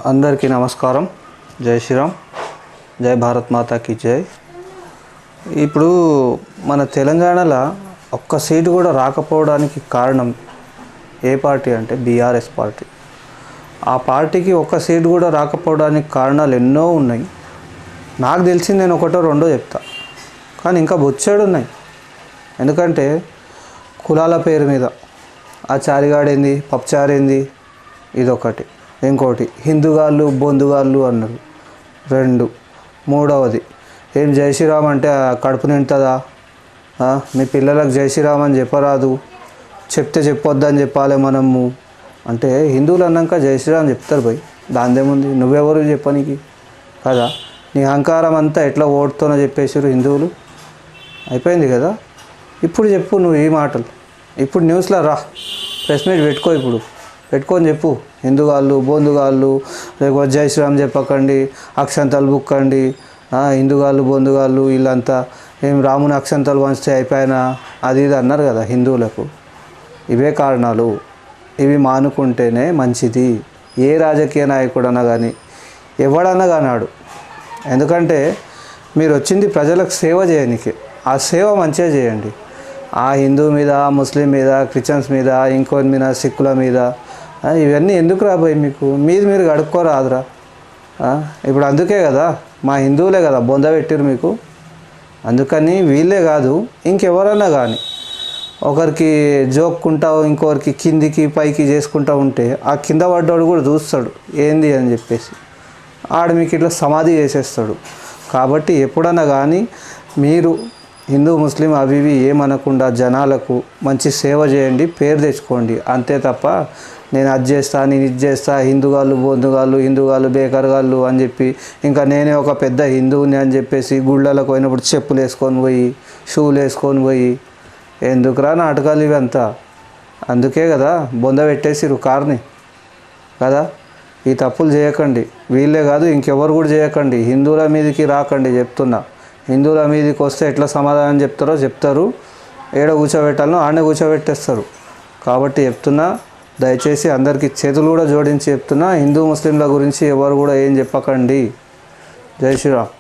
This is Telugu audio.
అందరికీ నమస్కారం. జై శ్రీరామ్, జై భారత్ మాతాకి జై. ఇప్పుడు మన తెలంగాణలో ఒక్క సీటు కూడా రాకపోవడానికి కారణం ఏ పార్టీ అంటే బీఆర్ఎస్ పార్టీ. ఆ పార్టీకి ఒక్క సీటు కూడా రాకపోవడానికి కారణాలు ఎన్నో ఉన్నాయి. నాకు తెలిసి నేను ఒకటో రెండో చెప్తా, కానీ ఇంకా బొచ్చాడు ఉన్నాయి. ఎందుకంటే కులాల పేరు మీద ఆ చారిగాడేంది, పప్పుచారేంది, ఇదొకటి. ఇంకోటి హిందూగాళ్ళు బొందుగాళ్ళు అన్నారు. రెండు. మూడవది ఏం జై శ్రీరామ్ అంటే కడుపు నిండుతుందా? మీ పిల్లలకు జై శ్రీరామ్ అని చెప్పరాదు, చెప్తే చెప్పొద్దని చెప్పాలి మనము అంటే హిందువులు అన్నాక జై శ్రీరామ్ చెప్తారు పోయి. దాందేముంది, నువ్వెవరు చెప్పనీకి కదా? నీ అహంకారం అంతా ఎట్లా ఓడుతోనో చెప్పేసారు హిందువులు. అయిపోయింది కదా. ఇప్పుడు చెప్పు నువ్వు ఈ మాటలు. ఇప్పుడు న్యూస్లో రా, ప్రెస్ మీట్ పెట్టుకో, ఇప్పుడు పెట్టుకొని చెప్పు. హిందూగాళ్ళు బొందుగాళ్ళు లేకపోతే జై శ్రీరామ్ చెప్పకండి, అక్షంతలు బుక్కండి, హిందూగాళ్ళు బొందుగాళ్ళు వీళ్ళంతా ఏం రాముని అక్షంతలు పంచితే అయిపోయినా అది ఇది అన్నారు కదా హిందువులకు. ఇవే కారణాలు. ఇవి మానుకుంటేనే మంచిది. ఏ రాజకీయ నాయకుడన్నా కానీ ఎవడన్నా కానాడు. ఎందుకంటే మీరు వచ్చింది ప్రజలకు సేవ చేయడానికి. ఆ సేవ మంచిగా చేయండి. ఆ హిందూ మీద, ముస్లిం మీద, క్రిస్టియన్స్ మీద, ఇంకోటి మీద, సిక్కుల మీద ఇవన్నీ ఎందుకు రాబోయి మీకు? మీరు కడుక్కోరాదురా. ఇప్పుడు అందుకే కదా మా హిందువులే కదా బొంద పెట్టిరు మీకు. అందుకని వీళ్ళే కాదు ఇంకెవరన్నా కానీ ఒకరికి జోక్కుంటావు, ఇంకొకరికి కిందికి పైకి చేసుకుంటూ ఉంటే ఆ కింద పడ్డాడు కూడా చూస్తాడు ఏంది అని చెప్పేసి, ఆడు మీకు ఇట్లా సమాధి చేసేస్తాడు. కాబట్టి ఎప్పుడన్నా కానీ మీరు హిందూ ముస్లిం అవి ఇవి ఏమనకుండా జనాలకు మంచి సేవ చేయండి, పేరు తెచ్చుకోండి. అంతే తప్ప నేను అది చేస్తా, నేను ఇది చేస్తా, హిందూగాళ్ళు బొందుగాళ్ళు, హిందూగాళ్ళు బేకర్గాళ్ళు అని చెప్పి ఇంకా నేనే ఒక పెద్ద హిందువుని అని చెప్పేసి గుళ్ళలకు పోయినప్పుడు చెప్పులు వేసుకొని పోయి, షూలు వేసుకొని పోయి, ఎందుకురా నాటకాలు ఇవంతా? అందుకే కదా బొంద పెట్టేసిరు కార్ని కదా. ఈ తప్పులు చేయకండి. వీళ్ళే కాదు ఇంకెవరు కూడా చేయకండి. హిందువుల మీదకి రాకండి చెప్తున్నా. హిందువుల మీదకి వస్తే ఎట్లా సమాధానం చెప్తారు. ఏడ కూర్చోబెట్టాలనో ఆడనే కూర్చోబెట్టేస్తారు. కాబట్టి చెప్తున్నా, దయచేసి అందరికీ చేతులు కూడా జోడించి చెప్తున్నా, హిందూ ముస్లింల గురించి ఎవరు కూడా ఏం చెప్పకండి. జై శ్రీరామ్.